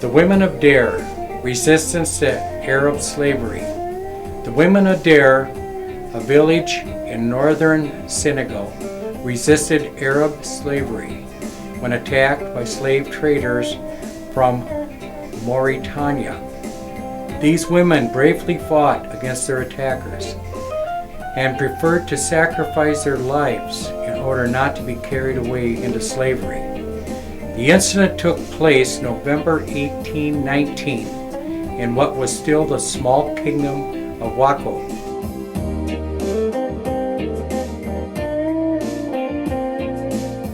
The women of NDer, resistance to Arab slavery. The women of NDer, a village in northern Senegal, resisted Arab slavery when attacked by slave traders from Mauritania. These women bravely fought against their attackers and preferred to sacrifice their lives in order not to be carried away into slavery. The incident took place November 1819 in what was still the small kingdom of Wako.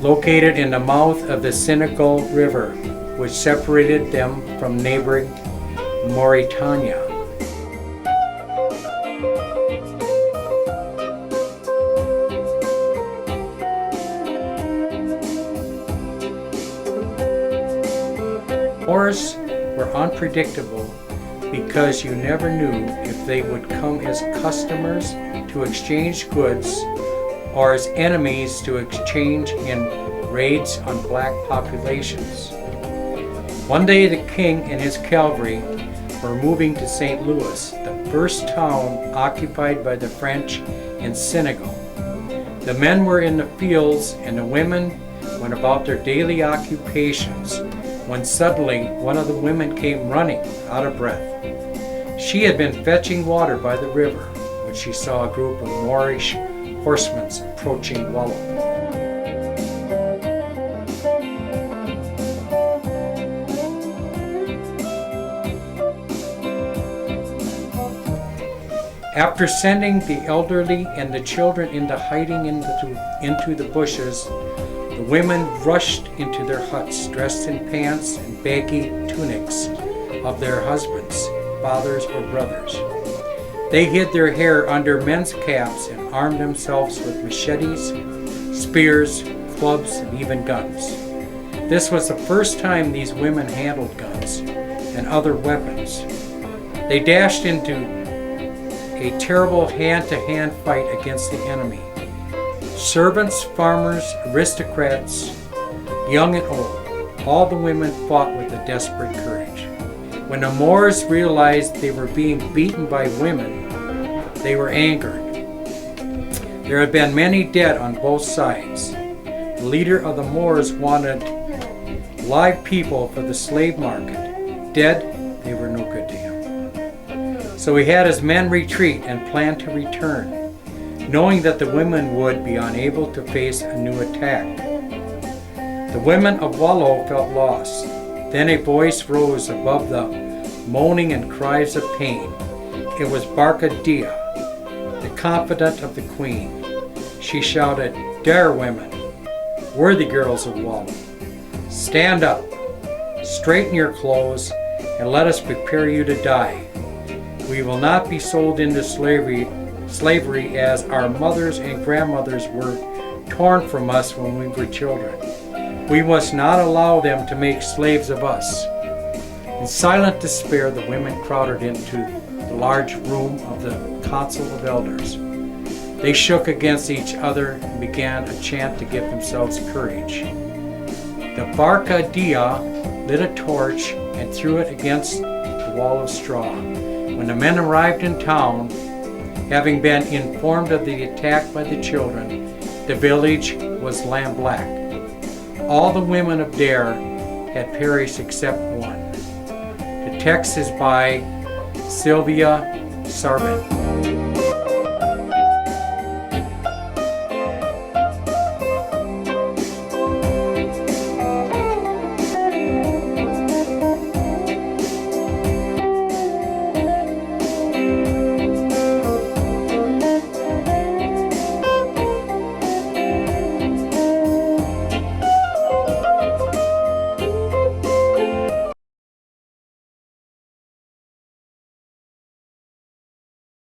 Located in the mouth of the Senegal River, which separated them from neighboring Mauritania. Wars were unpredictable because you never knew if they would come as customers to exchange goods or as enemies to exchange in raids on black populations. One day the king and his cavalry were moving to St. Louis, the first town occupied by the French in Senegal. The men were in the fields and the women went about their daily occupations when suddenly one of the women came running out of breath. She had been fetching water by the river when she saw a group of Moorish horsemen approaching Wallow. After sending the elderly and the children into hiding into the bushes, the women rushed into their huts dressed in pants and baggy tunics of their husbands, fathers, or brothers. They hid their hair under men's caps and armed themselves with machetes, spears, clubs, and even guns. This was the first time these women handled guns and other weapons. They dashed into a terrible hand-to-hand fight against the enemy. Servants, farmers, aristocrats, young and old, all the women fought with a desperate courage. When the Moors realized they were being beaten by women, they were angered. There had been many dead on both sides. The leader of the Moors wanted live people for the slave market. Dead, they were no good to him. So he had his men retreat and planned to return, knowing that the women would be unable to face a new attack. The women of Wallow felt lost. Then a voice rose above the moaning and cries of pain. It was Barkadia, the confidant of the queen. She shouted, "Dare women, worthy girls of Wallow, stand up, straighten your clothes, and let us prepare you to die. We will not be sold into slavery as our mothers and grandmothers were torn from us when we were children. We must not allow them to make slaves of us." In silent despair, the women crowded into the large room of the Council of Elders. They shook against each other and began a chant to give themselves courage. The Barkadia lit a torch and threw it against the wall of straw. When the men arrived in town, having been informed of the attack by the children, the village was lamb-black. All the women of NDer had perished except one. The text is by Sylvia Sarvin.